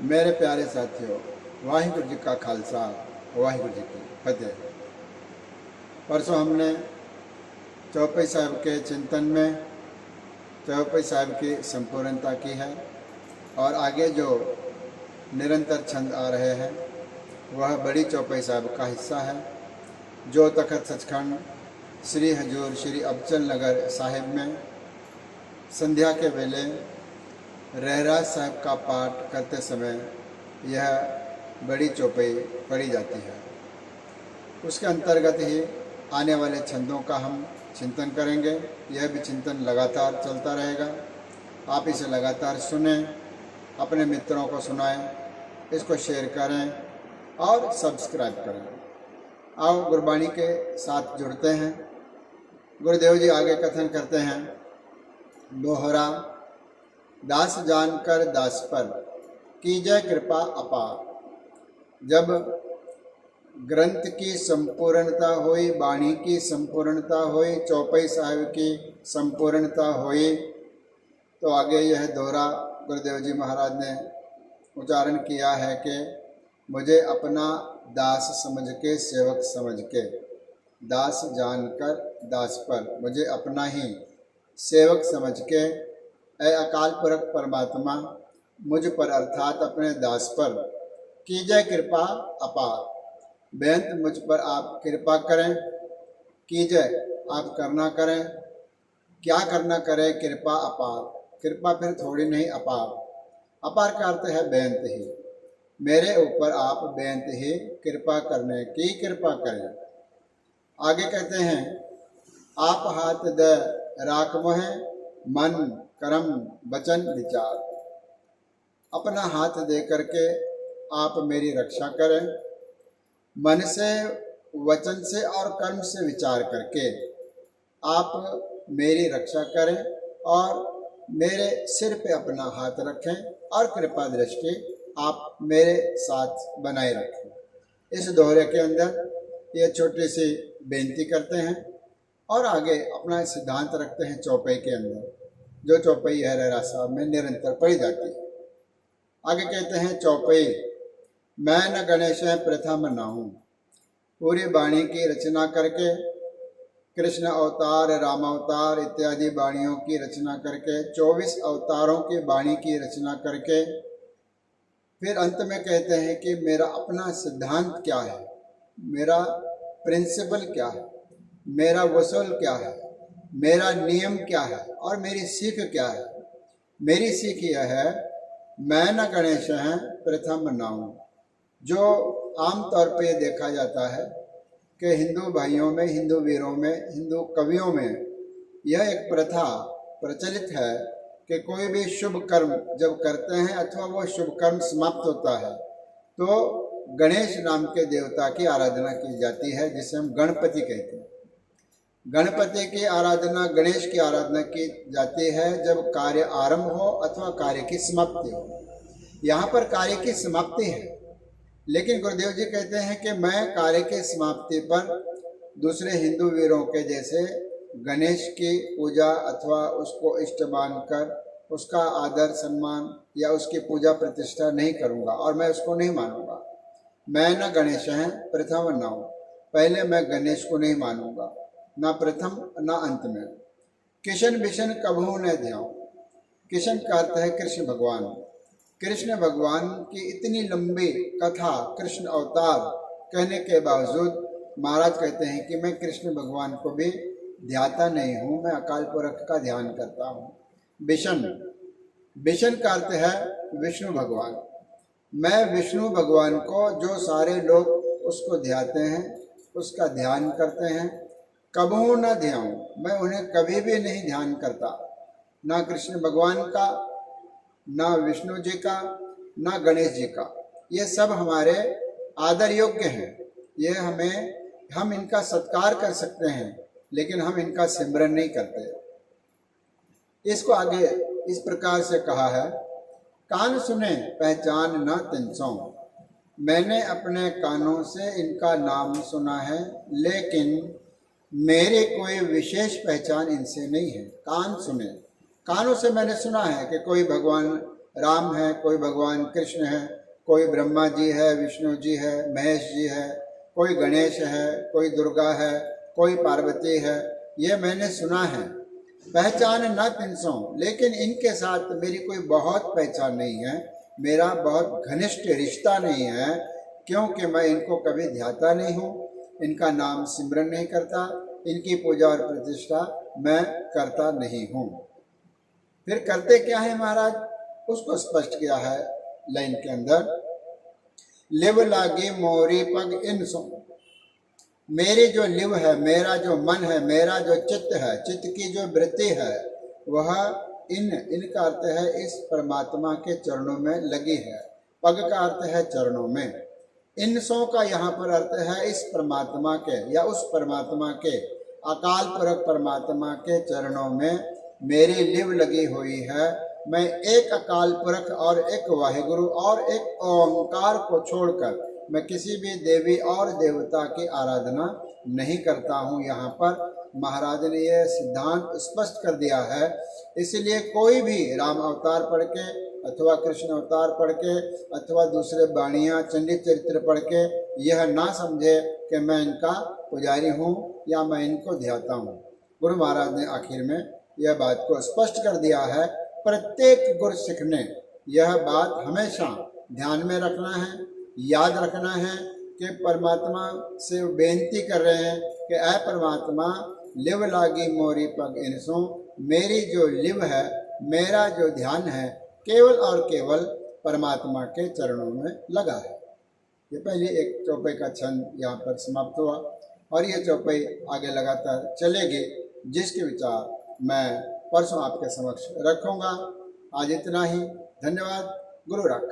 मेरे प्यारे साथियों, वाहिगुरु जी का खालसा, वाहिगुरु जी की फतेह। परसों हमने चौपाई साहब के चिंतन में चौपाई साहब की संपूर्णता की है और आगे जो निरंतर छंद आ रहे हैं वह बड़ी चौपाई साहब का हिस्सा है, जो तखत सचखंड श्री हजूर श्री अबचल नगर साहिब में संध्या के वेले रहराज साहब का पाठ करते समय यह बड़ी चौपाई पढ़ी जाती है। उसके अंतर्गत ही आने वाले छंदों का हम चिंतन करेंगे। यह भी चिंतन लगातार चलता रहेगा। आप इसे लगातार सुनें, अपने मित्रों को सुनाएं, इसको शेयर करें और सब्सक्राइब करें। आओ गुरबाणी के साथ जुड़ते हैं। गुरुदेव जी आगे कथन करते हैं, दोहरा दास जानकर दास पर कीजय कृपा अपार। जब ग्रंथ की संपूर्णता हुई, बाणी की संपूर्णता हुई, चौपाई साहिब की संपूर्णता हुई, तो आगे यह दोहरा गुरुदेव जी महाराज ने उच्चारण किया है कि मुझे अपना दास समझ के, सेवक समझ के, दास जानकर दास पर, मुझे अपना ही सेवक समझ के, ऐ अकाल पुरख परमात्मा मुझ पर अर्थात अपने दास पर कीजय कृपा अपार। बेअंत मुझ पर आप कृपा करें। कीजय आप करना करें। क्या करना करें? कृपा अपार। कृपा फिर थोड़ी नहीं, अपार। अपार का अर्थ है बेअंत ही। मेरे ऊपर आप बेअंत ही कृपा करने की कृपा करें। आगे कहते हैं, आप हाथ दे राख मोहे, मन कर्म वचन विचार। अपना हाथ दे करके आप मेरी रक्षा करें। मन से, वचन से और कर्म से विचार करके आप मेरी रक्षा करें और मेरे सिर पे अपना हाथ रखें और कृपा दृष्टि आप मेरे साथ बनाए रखें। इस दोहरे के अंदर ये छोटी सी बेनती करते हैं और आगे अपना सिद्धांत रखते हैं चौपाई के अंदर, जो चौपाई है रहराज साहब में निरंतर पढ़ी जाती है। आगे कहते हैं, चौपाई मैं न गणेश प्रथम नाहूं। पूरी बाणी की रचना करके, कृष्ण अवतार, राम अवतार इत्यादि बाणियों की रचना करके, 24 अवतारों की बाणी की रचना करके, फिर अंत में कहते हैं कि मेरा अपना सिद्धांत क्या है, मेरा प्रिंसिपल क्या है, मेरा वसूल क्या है, मेरा नियम क्या है और मेरी सीख क्या है। मेरी सीख यह है, मैं न गणेश हैं प्रथम नाहूं। जो आमतौर पर यह देखा जाता है कि हिंदू भाइयों में, हिंदू वीरों में, हिंदू कवियों में यह एक प्रथा प्रचलित है कि कोई भी शुभ कर्म जब करते हैं अथवा वो शुभ कर्म समाप्त होता है तो गणेश नाम के देवता की आराधना की जाती है, जिसे हम गणपति कहते हैं। गणपति की आराधना, गणेश की आराधना की जाती है जब कार्य आरंभ हो अथवा कार्य की समाप्ति हो। यहाँ पर कार्य की समाप्ति है, लेकिन गुरुदेव जी कहते हैं कि मैं कार्य की समाप्ति पर दूसरे हिंदू वीरों के जैसे गणेश की पूजा अथवा उसको इष्ट मानकर उसका आदर सम्मान या उसकी पूजा प्रतिष्ठा नहीं करूँगा और मैं उसको नहीं मानूंगा। मैं न गणेश हैं प्रथम नाहूं। पहले मैं गणेश को नहीं मानूंगा, ना प्रथम ना अंत में। किशन विशन कभू न ध्याऊं। किशन का अर्थ है कृष्ण भगवान। कृष्ण भगवान की इतनी लंबी कथा, कृष्ण अवतार कहने के बावजूद महाराज कहते हैं कि मैं कृष्ण भगवान को भी ध्याता नहीं हूँ, मैं अकाल पुरख का ध्यान करता हूँ। विशन, विशन का अर्थ है विष्णु भगवान। मैं विष्णु भगवान को, जो सारे लोग उसको ध्याते हैं, उसका ध्यान करते हैं, कबहू न ध्याऊं, मैं उन्हें कभी भी नहीं ध्यान करता। ना कृष्ण भगवान का, ना विष्णु जी का, ना गणेश जी का। ये सब हमारे आदर योग्य हैं। ये हम इनका सत्कार कर सकते हैं, लेकिन हम इनका सिमरन नहीं करते। इसको आगे इस प्रकार से कहा है, कान सुने पहचान न तिनसों। मैंने अपने कानों से इनका नाम सुना है, लेकिन मेरे कोई विशेष पहचान इनसे नहीं है। कान सुने, कानों से मैंने सुना है कि कोई भगवान राम है, कोई भगवान कृष्ण है, कोई ब्रह्मा जी है, विष्णु जी है, महेश जी है, कोई गणेश है, कोई दुर्गा है, कोई पार्वती है, ये मैंने सुना है। पहचान न तिनसों, लेकिन इनके साथ मेरी कोई बहुत पहचान नहीं है, मेरा बहुत घनिष्ठ रिश्ता नहीं है, क्योंकि मैं इनको कभी ध्याता नहीं हूँ, इनका नाम सिमरन नहीं करता, इनकी पूजा और प्रतिष्ठा मैं करता नहीं हूँ। फिर करते क्या है महाराज, उसको स्पष्ट किया है लाइन के अंदर। लिव लागी मोरी पग इन सो, मेरी जो लिव है, मेरा जो मन है, मेरा जो चित्त है, चित्त की जो वृत्ति है, वह इनका अर्थ है इस परमात्मा के चरणों में लगी है। पग का अर्थ है चरणों में, इन सौ का यहाँ पर अर्थ है इस परमात्मा के या उस परमात्मा के, अकाल पुरख परमात्मा के चरणों में मेरी लिव लगी हुई है। मैं एक अकाल पुरख और एक वाहिगुरु और एक ओंकार को छोड़कर मैं किसी भी देवी और देवता की आराधना नहीं करता हूँ। यहाँ पर महाराज ने यह सिद्धांत स्पष्ट कर दिया है। इसलिए कोई भी राम अवतार पढ़ के अथवा कृष्ण अवतार पढ़ के अथवा दूसरे बाणियाँ चंडी चरित्र पढ़ के यह ना समझे कि मैं इनका पुजारी हूँ या मैं इनको ध्याता हूँ। गुरु महाराज ने आखिर में यह बात को स्पष्ट कर दिया है। प्रत्येक गुरसिख ने यह बात हमेशा ध्यान में रखना है, याद रखना है कि परमात्मा से बेनती कर रहे हैं कि ऐ परमात्मा, लिव लागी मोरी पग इनसों, मेरी जो लिव है, मेरा जो ध्यान है, केवल और केवल परमात्मा के चरणों में लगा है। ये पहले एक चौपाई का छंद यहाँ पर समाप्त हुआ और ये चौपाई आगे लगातार चलेगी, जिसके विचार मैं परसों आपके समक्ष रखूँगा। आज इतना ही, धन्यवाद। गुरु रख।